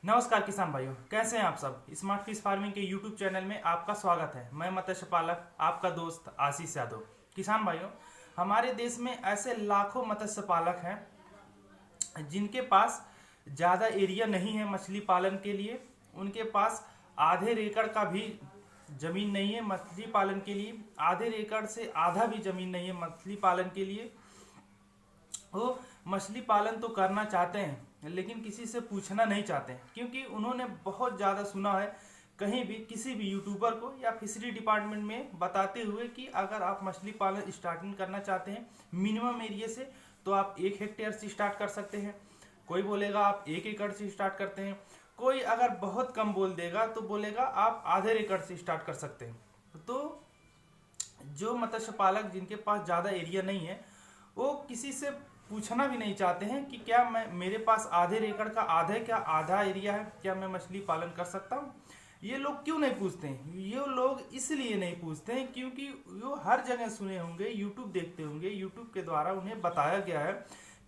नमस्कार किसान भाइयों, कैसे हैं आप सब। स्मार्ट फिश फार्मिंग के यूट्यूब चैनल में आपका स्वागत है। मैं मत्स्य पालक आपका दोस्त आशीष यादव। किसान भाइयों, हमारे देश में ऐसे लाखों मत्स्य पालक हैं जिनके पास ज़्यादा एरिया नहीं है मछली पालन के लिए। उनके पास आधे एकड़ का भी ज़मीन नहीं है मछली पालन के लिए। आधे एकड़ से आधा भी ज़मीन नहीं है मछली पालन के लिए। वो मछली पालन तो करना चाहते हैं लेकिन किसी से पूछना नहीं चाहते हैं, क्योंकि उन्होंने बहुत ज़्यादा सुना है कहीं भी किसी भी यूट्यूबर को या फिशरी डिपार्टमेंट में बताते हुए कि अगर आप मछली पालन स्टार्टिंग करना चाहते हैं मिनिमम एरिया से तो आप 1 हेक्टेयर से स्टार्ट कर सकते हैं। कोई बोलेगा आप 1 एकड़ से स्टार्ट करते हैं। कोई अगर बहुत कम बोल देगा तो बोलेगा आप आधे एकड़ से स्टार्ट कर सकते हैं। तो जो मत्स्य पालक जिनके पास ज़्यादा एरिया नहीं है वो किसी से पूछना भी नहीं चाहते हैं कि क्या मेरे पास आधे एकड़ का आधा क्या आधा एरिया है, क्या मैं मछली पालन कर सकता हूँ। ये लोग क्यों नहीं पूछते हैं? ये लोग इसलिए नहीं पूछते हैं क्योंकि वो हर जगह सुने होंगे, यूट्यूब देखते होंगे, यूट्यूब के द्वारा उन्हें बताया गया है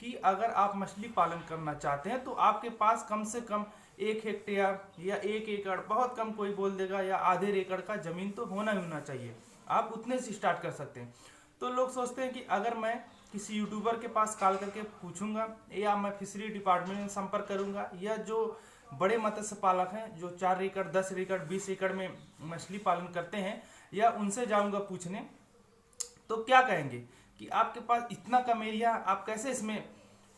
कि अगर आप मछली पालन करना चाहते हैं तो आपके पास कम से कम 1 हेक्टेयर या 1 एकड़, बहुत कम कोई बोल देगा, या आधे एकड़ का जमीन तो होना ही होना चाहिए। आप उतने से स्टार्ट कर सकते हैं। तो लोग सोचते हैं कि अगर मैं किसी यूट्यूबर के पास कॉल करके पूछूंगा या मैं फिशरी डिपार्टमेंट में संपर्क करूंगा या जो बड़े मत्स्य पालक हैं जो 4 एकड़ 10 एकड़ 20 एकड़ में मछली पालन करते हैं या उनसे जाऊंगा पूछने, तो क्या कहेंगे कि आपके पास इतना कम एरिया, आप कैसे इसमें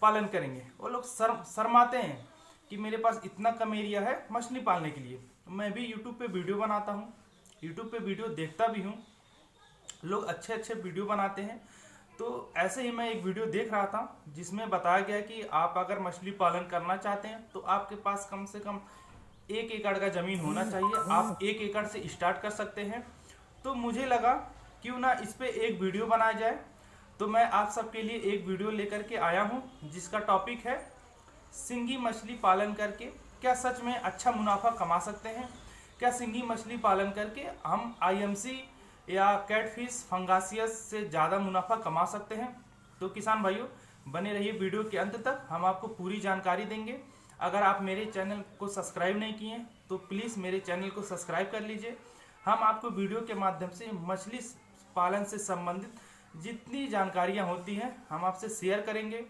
पालन करेंगे। वो लोग शर्माते हैं कि मेरे पास इतना कम एरिया है मछली पालने के लिए। मैं भी यूट्यूब पे वीडियो बनाता हूँ, यूट्यूब पे वीडियो देखता भी हूँ, लोग अच्छे अच्छे वीडियो बनाते हैं। तो ऐसे ही मैं एक वीडियो देख रहा था जिसमें बताया गया कि आप अगर मछली पालन करना चाहते हैं तो आपके पास कम से कम 1 एकड़ का ज़मीन होना चाहिए। आप 1 एकड़ से स्टार्ट कर सकते हैं। तो मुझे लगा क्यों ना इस पर एक वीडियो बनाया जाए। तो मैं आप सबके लिए एक वीडियो लेकर के आया हूँ जिसका टॉपिक है सिंगी मछली पालन करके क्या सच में अच्छा मुनाफा कमा सकते हैं। क्या सिंगी मछली पालन करके हम IMC या कैटफिश फंगासियस से ज़्यादा मुनाफा कमा सकते हैं। तो किसान भाइयों, बने रहिए वीडियो के अंत तक, हम आपको पूरी जानकारी देंगे। अगर आप मेरे चैनल को सब्सक्राइब नहीं किए तो प्लीज़ मेरे चैनल को सब्सक्राइब कर लीजिए। हम आपको वीडियो के माध्यम से मछली पालन से संबंधित जितनी जानकारियाँ होती हैं हम आपसे शेयर करेंगे।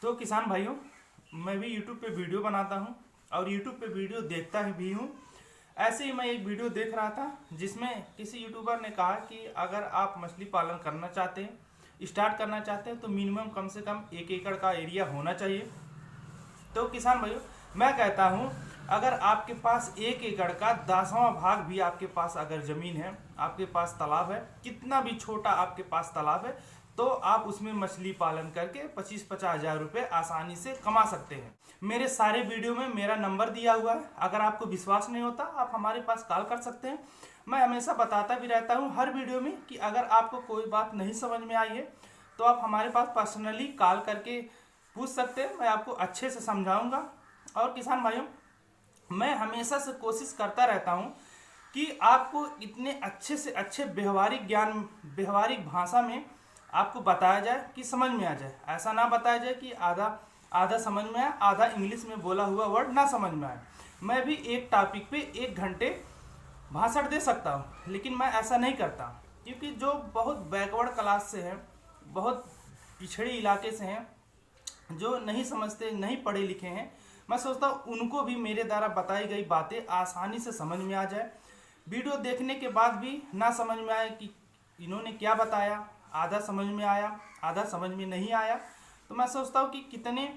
तो किसान भाइयों, मैं भी यूट्यूब पे वीडियो बनाता हूँ और यूट्यूब पे वीडियो देखता भी हूँ। ऐसे ही मैं एक वीडियो देख रहा था जिसमें किसी यूट्यूबर ने कहा कि अगर आप मछली पालन करना चाहते हैं, स्टार्ट करना चाहते हैं तो मिनिमम कम से कम 1 एकड़ का एरिया होना चाहिए। तो किसान भाइयों, मैं कहता हूँ अगर आपके पास 1 एकड़ का 10वां भाग भी आपके पास अगर ज़मीन है, आपके पास तालाब है, कितना भी छोटा आपके पास तालाब है, तो आप उसमें मछली पालन करके 25-50 हज़ार रुपये आसानी से कमा सकते हैं। मेरे सारे वीडियो में मेरा नंबर दिया हुआ है। अगर आपको विश्वास नहीं होता आप हमारे पास कॉल कर सकते हैं। मैं हमेशा बताता भी रहता हूँ हर वीडियो में कि अगर आपको कोई बात नहीं समझ में आई है तो आप हमारे पास पर्सनली कॉल करके पूछ सकते हैं, मैं आपको अच्छे से समझाऊँगा। और किसान भाइयों, मैं हमेशा से कोशिश करता रहता हूँ कि आपको इतने अच्छे से अच्छे व्यवहारिक ज्ञान, व्यवहारिक भाषा में आपको बताया जाए कि समझ में आ जाए। ऐसा ना बताया जाए कि आधा आधा समझ में आए, आधा इंग्लिश में बोला हुआ वर्ड ना समझ में आए। मैं भी एक टॉपिक पे 1 घंटे भाषण दे सकता हूँ, लेकिन मैं ऐसा नहीं करता क्योंकि जो बहुत बैकवर्ड क्लास से हैं, बहुत पिछड़े इलाके से हैं, जो नहीं समझते, नहीं पढ़े लिखे हैं, मैं सोचता हूँ उनको भी मेरे द्वारा बताई गई बातें आसानी से समझ में आ जाए। वीडियो देखने के बाद भी ना समझ में आए कि इन्होंने क्या बताया, आधा समझ में आया, आधा समझ में नहीं आया, तो मैं सोचता हूँ कि कितने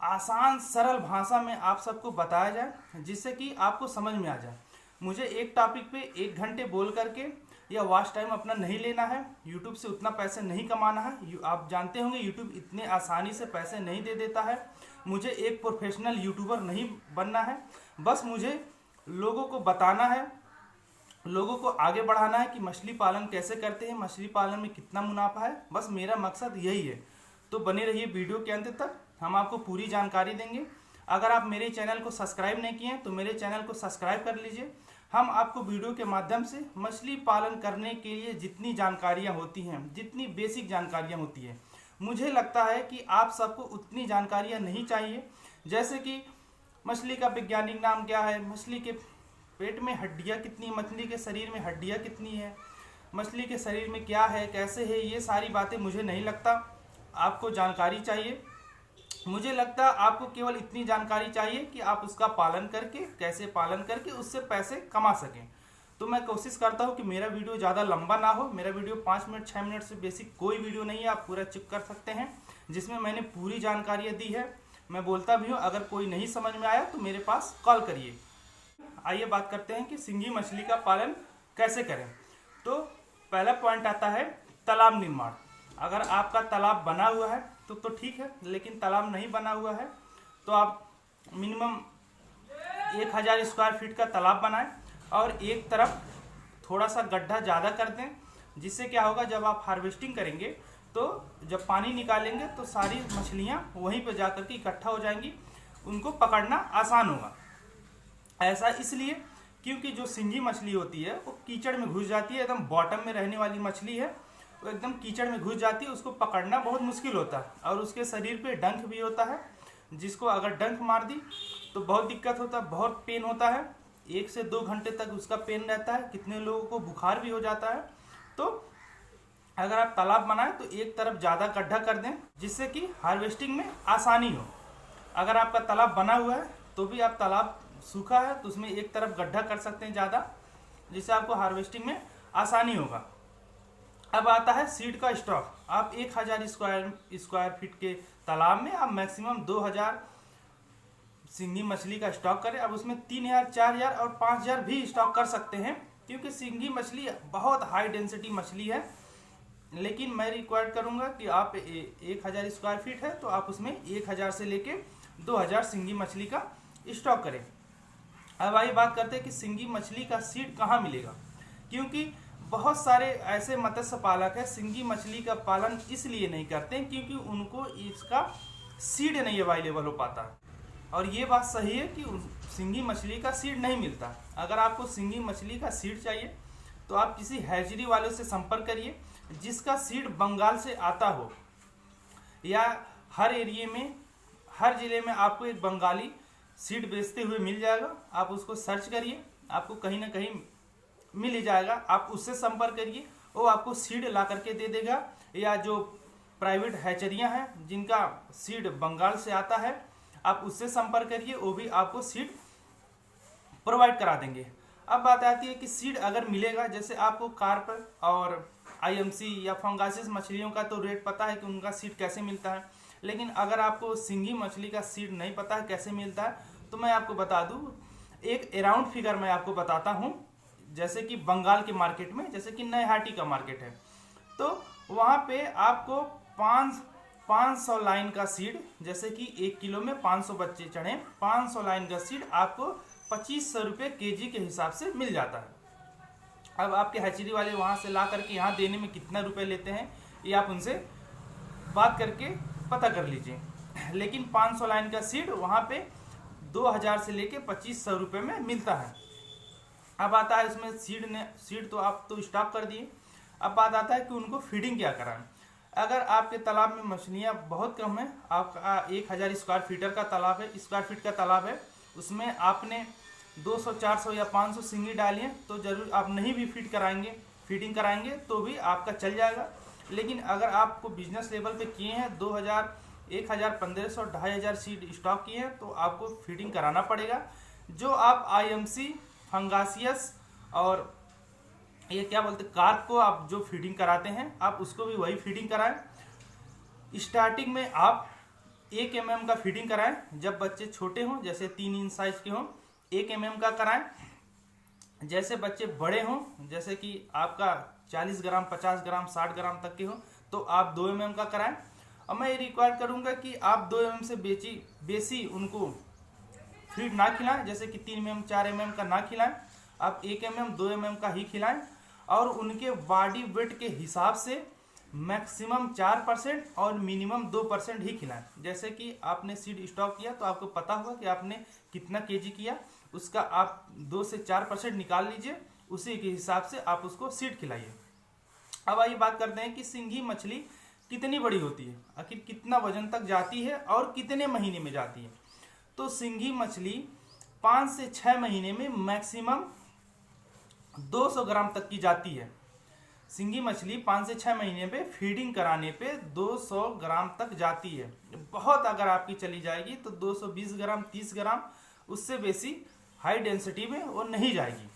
आसान सरल भाषा में आप सबको बताया जाए जिससे कि आपको समझ में आ जाए। मुझे एक टॉपिक पे 1 घंटे बोल करके या वॉच टाइम अपना नहीं लेना है, यूट्यूब से उतना पैसे नहीं कमाना है। आप जानते होंगे यूट्यूब इतने आसानी से पैसे नहीं दे देता है। मुझे एक प्रोफेशनल यूट्यूबर नहीं बनना है, बस मुझे लोगों को बताना है, लोगों को आगे बढ़ाना है कि मछली पालन कैसे करते हैं, मछली पालन में कितना मुनाफा है। बस मेरा मकसद यही है। तो बने रहिए वीडियो के अंत तक, हम आपको पूरी जानकारी देंगे। अगर आप मेरे चैनल को सब्सक्राइब नहीं किए हैं तो मेरे चैनल को सब्सक्राइब कर लीजिए। हम आपको वीडियो के माध्यम से मछली पालन करने के लिए जितनी जानकारियां होती हैं, जितनी बेसिक जानकारियां होती हैं, मुझे लगता है कि आप सबको उतनी जानकारियां नहीं चाहिए। जैसे कि मछली का वैज्ञानिक नाम क्या है, मछली के पेट में हड्डियां कितनी, मछली के शरीर में हड्डियां कितनी है, मछली के शरीर में क्या है, कैसे है, ये सारी बातें मुझे नहीं लगता आपको जानकारी चाहिए। मुझे लगता है आपको केवल इतनी जानकारी चाहिए कि आप उसका पालन करके, कैसे पालन करके उससे पैसे कमा सकें। तो मैं कोशिश करता हूँ कि मेरा वीडियो ज़्यादा लंबा ना हो। मेरा वीडियो 5 मिनट 6 मिनट से बेसिक कोई वीडियो नहीं है, आप पूरा चेक कर सकते हैं, जिसमें मैंने पूरी जानकारियाँ दी है। मैं बोलता भी हूँ, अगर कोई नहीं समझ में आया तो मेरे पास कॉल करिए। आइए बात करते हैं कि सिंगी मछली का पालन कैसे करें। तो पहला पॉइंट आता है तालाब निर्माण। अगर आपका तालाब बना हुआ है तो ठीक है, लेकिन तालाब नहीं बना हुआ है तो आप मिनिमम 1000 स्क्वायर फीट का तालाब बनाएं और एक तरफ थोड़ा सा गड्ढा ज़्यादा कर दें, जिससे क्या होगा, जब आप हार्वेस्टिंग करेंगे तो जब पानी निकालेंगे तो सारी मछलियां वहीं पर जाकर के इकट्ठा हो जाएंगी, उनको पकड़ना आसान होगा। ऐसा इसलिए क्योंकि जो सिंगी मछली होती है वो कीचड़ में घुस जाती है, एकदम बॉटम में रहने वाली मछली है, वो एकदम कीचड़ में घुस जाती है, उसको पकड़ना बहुत मुश्किल होता है और उसके शरीर पे डंक भी होता है, जिसको अगर डंक मार दी तो बहुत दिक्कत होता है, बहुत पेन होता है, 1 से 2 घंटे तक उसका पेन रहता है, कितने लोगों को बुखार भी हो जाता है। तो अगर आप तालाब बनाएं तो एक तरफ ज़्यादा गड्ढा कर दें, जिससे कि हार्वेस्टिंग में आसानी हो। अगर आपका तालाब बना हुआ है तो भी आप तालाब सूखा है तो उसमें एक तरफ गड्ढा कर सकते हैं ज़्यादा, जिससे आपको हार्वेस्टिंग में आसानी होगा। अब आता है सीड का स्टॉक। आप 1000 स्क्वायर फीट के तालाब में आप मैक्सिमम 2000 सिंगी मछली का स्टॉक करें। अब उसमें 3000, 4000 और 5000 भी स्टॉक कर सकते हैं, क्योंकि सिंगी मछली बहुत हाई डेंसिटी मछली है। लेकिन मैं रिक्वायर्ड करूंगा कि आप 1000 स्क्वायर फीट है तो आप उसमें 1000 से लेके 2000 सिंगी मछली का स्टॉक करें। अब आइए बात करते हैं कि सिंगी मछली का सीड कहाँ मिलेगा, क्योंकि बहुत सारे ऐसे मत्स्य पालक हैं सिंगी मछली का पालन इसलिए नहीं करते हैं क्योंकि उनको इसका सीड नहीं अवेलेबल हो पाता। और ये बात सही है कि सिंगी मछली का सीड नहीं मिलता। अगर आपको सिंगी मछली का सीड चाहिए तो आप किसी हैचरी वाले से संपर्क करिए जिसका सीड बंगाल से आता हो, या हर एरिए में, हर जिले में आपको एक बंगाली सीड बेचते हुए मिल जाएगा। आप उसको सर्च करिए, आपको कहीं ना कहीं मिल ही जाएगा। आप उससे संपर्क करिए, वो आपको सीड ला करके दे देगा। या जो प्राइवेट हैचरियां हैं जिनका सीड बंगाल से आता है, आप उससे संपर्क करिए, वो भी आपको सीड प्रोवाइड करा देंगे। अब बात आती है कि सीड अगर मिलेगा, जैसे आपको कार्प और आईएमसी या फंगासिस मछलियों का तो रेट पता है कि उनका सीड कैसे मिलता है, लेकिन अगर आपको सिंगी मछली का सीड नहीं पता है कैसे मिलता है, तो मैं आपको बता दूं, एक अराउंड फिगर मैं आपको बताता हूं। जैसे कि बंगाल के मार्केट में, जैसे कि नयहाटी का मार्केट है, तो वहाँ पे आपको 500 लाइन का सीड, जैसे कि 1 किलो में 500 बच्चे चढ़े, 500 लाइन का सीड आपको 2500 रुपये केजी के हिसाब से मिल जाता है। अब आपके हैचरी वाले वहाँ से ला करके यहाँ देने में कितना रुपए लेते हैं, ये आप उनसे बात करके पता कर लीजिए। लेकिन 500 लाइन का सीड वहाँ पे 2000 से लेके 2500 रुपये में मिलता है। अब आता है इसमें सीड तो आप तो स्टॉक कर दिए। अब बात आता है कि उनको फीडिंग क्या कराएं। अगर आपके तालाब में मछलियाँ बहुत कम है, आपका 1000 स्क्वायर फीटर का तालाब है, स्क्वायर फीट का तालाब है, उसमें आपने 200, 400 या 500 सिंगी डाली है, तो जरूर आप नहीं भी फीडिंग कराएंगे तो भी आपका चल जाएगा। लेकिन अगर आपको बिजनेस लेवल पे किए हैं, 2000, 1000, 1500, 2500 सीड स्टॉक किए हैं, तो आपको फीडिंग कराना पड़ेगा। जो आप आईएमसी, फंगासियस और ये क्या बोलते हैं, कार्प को आप जो फीडिंग कराते हैं, आप उसको भी वही फीडिंग कराएं। स्टार्टिंग में आप 1 mm का फीडिंग कराएं, जब बच्चे छोटे हों, जैसे 3 इंच साइज के हों 1 mm का कराएं। जैसे बच्चे बड़े हों, जैसे कि आपका 40 ग्राम, 50 ग्राम, 60 ग्राम तक के हो, तो आप 2 mm का कराएं। और मैं ये रिक्वायर करूंगा कि आप 2 mm से बेसी उनको फीड ना खिलाएं, जैसे कि 3 mm, 4 mm का ना खिलाएं, आप 1 mm, 2 mm का ही खिलाएं। और उनके बॉडी वेट के हिसाब से मैक्सिमम 4% और मिनिमम 2% ही खिलाएं। जैसे कि आपने सीड स्टॉक किया तो आपको पता होगा कि आपने कितना केजी किया, उसका आप 2 से 4% निकाल लीजिए, उसी के हिसाब से आप उसको सीड खिलाइए। अब आइए बात करते हैं कि सिंघी मछली कितनी बड़ी होती है, आखिर कितना वजन तक जाती है और कितने महीने में जाती है। तो सिंघी मछली 5 से 6 महीने में मैक्सिमम 200 ग्राम तक की जाती है। सिंघी मछली 5 से 6 महीने पे फीडिंग कराने पे 200 ग्राम तक जाती है। बहुत अगर आपकी चली जाएगी तो 220 ग्राम 30 ग्राम, उससे बेसी हाई डेंसिटी में वो नहीं जाएगी।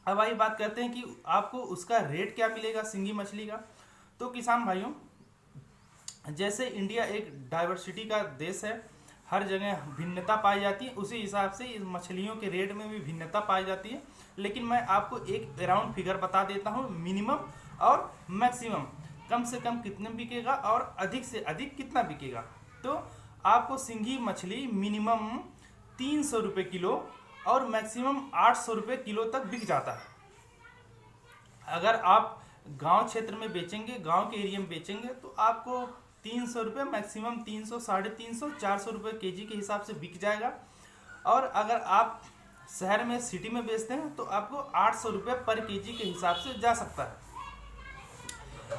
अब आइए बात करते हैं कि आपको उसका रेट क्या मिलेगा सिंघी मछली का। तो किसान भाइयों, जैसे इंडिया एक डाइवर्सिटी का देश है, हर जगह भिन्नता पाई जाती है, उसी हिसाब से इस मछलियों के रेट में भी भिन्नता पाई जाती है। लेकिन मैं आपको एक अराउंड फिगर बता देता हूँ, मिनिमम और मैक्सिमम, कम से कम कितने बिकेगा और अधिक से अधिक कितना बिकेगा। तो आपको सिंघी मछली मिनिमम 300 रुपये किलो और मैक्सिमम 800 रुपये किलो तक बिक जाता है। अगर आप गांव क्षेत्र में बेचेंगे, गांव के एरिया में बेचेंगे, तो आपको 300 रुपये मैक्सिमम 300, 350, 400 रुपये केजी के हिसाब से बिक जाएगा। और अगर आप शहर में सिटी में बेचते हैं तो आपको 800 रुपये पर केजी के हिसाब से जा सकता है।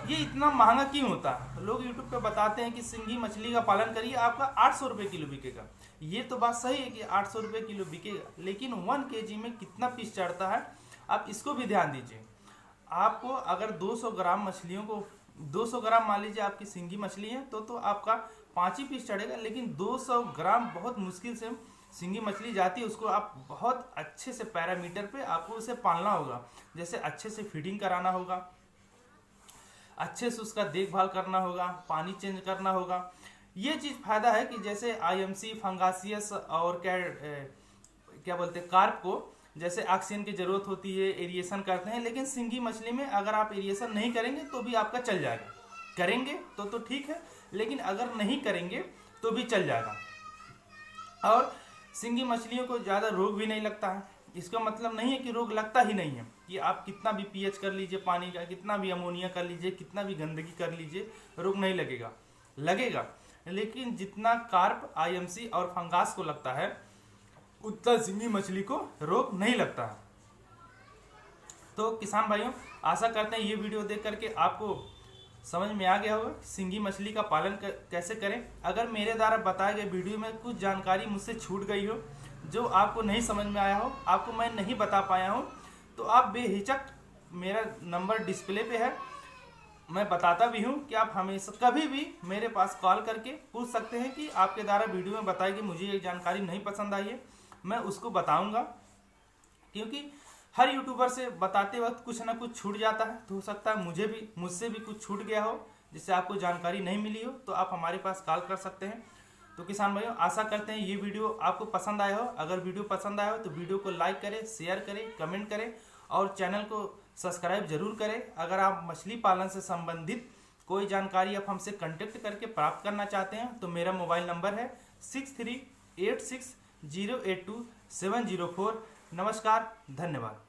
ये इतना महंगा क्यों होता है? लोग यूट्यूब पे बताते हैं कि सिंघी मछली का पालन करिए, आपका 800 रुपये किलो बिकेगा। ये तो बात सही है कि 800 रुपये किलो बिकेगा, लेकिन 1 केजी में कितना पीस चढ़ता है आप इसको भी ध्यान दीजिए। आपको अगर 200 ग्राम मछलियों को 200 ग्राम मान लीजिए आपकी सिंघी मछली है तो आपका 5 ही पीस चढ़ेगा, लेकिन 200 ग्राम बहुत मुश्किल से सिंघी मछली जाती है। उसको आप बहुत अच्छे से पैरामीटर पे आपको उसे पालना होगा, जैसे अच्छे से फीडिंग कराना होगा, अच्छे से उसका देखभाल करना होगा, पानी चेंज करना होगा। ये चीज़ फायदा है कि जैसे आईएमसी, फंगासियस और क्या बोलते हैं कार्प को जैसे ऑक्सीजन की जरूरत होती है, एरिएशन करते हैं, लेकिन सिंघी मछली में अगर आप एरिएशन नहीं करेंगे तो भी आपका चल जाएगा। करेंगे तो ठीक है, लेकिन अगर नहीं करेंगे तो भी चल जाएगा। और सिंघी मछलियों को ज़्यादा रोग भी नहीं लगता है। इसका मतलब नहीं है कि रोग लगता ही नहीं है, कि आप कितना भी पीएच कर लीजिए पानी का, कितना भी अमोनिया कर लीजिए, कितना भी गंदगी कर लीजिए, रोग नहीं लगेगा। लगेगा, लेकिन जितना कार्प, आईएमसी और फंगास को लगता है उतना सिंघी मछली को रोग नहीं लगता है। तो किसान भाइयों, आशा करते हैं ये वीडियो देख करके आपको समझ में आ गया होगा सिंघी मछली का पालन कैसे करें। अगर मेरे द्वारा बताए गए वीडियो में कुछ जानकारी मुझसे छूट गई हो, जो आपको नहीं समझ में आया हो, आपको मैं नहीं बता पाया हूँ, तो आप बेहिचक, मेरा नंबर डिस्प्ले पे है, मैं बताता भी हूँ कि आप हमेशा कभी भी मेरे पास कॉल करके पूछ सकते हैं कि आपके द्वारा वीडियो में बताई गई मुझे ये जानकारी नहीं पसंद आई है, मैं उसको बताऊँगा। क्योंकि हर यूट्यूबर से बताते वक्त कुछ ना कुछ छूट जाता है, तो हो सकता है मुझसे भी कुछ छूट गया हो जिससे आपको जानकारी नहीं मिली हो, तो आप हमारे पास कॉल कर सकते हैं। तो किसान भाइयों, आशा करते हैं ये वीडियो आपको पसंद आया हो। अगर वीडियो पसंद आया हो तो वीडियो को लाइक करें, शेयर करें, कमेंट करें और चैनल को सब्सक्राइब जरूर करें। अगर आप मछली पालन से संबंधित कोई जानकारी आप हमसे कांटेक्ट करके प्राप्त करना चाहते हैं तो मेरा मोबाइल नंबर है 6386082704। नमस्कार, धन्यवाद।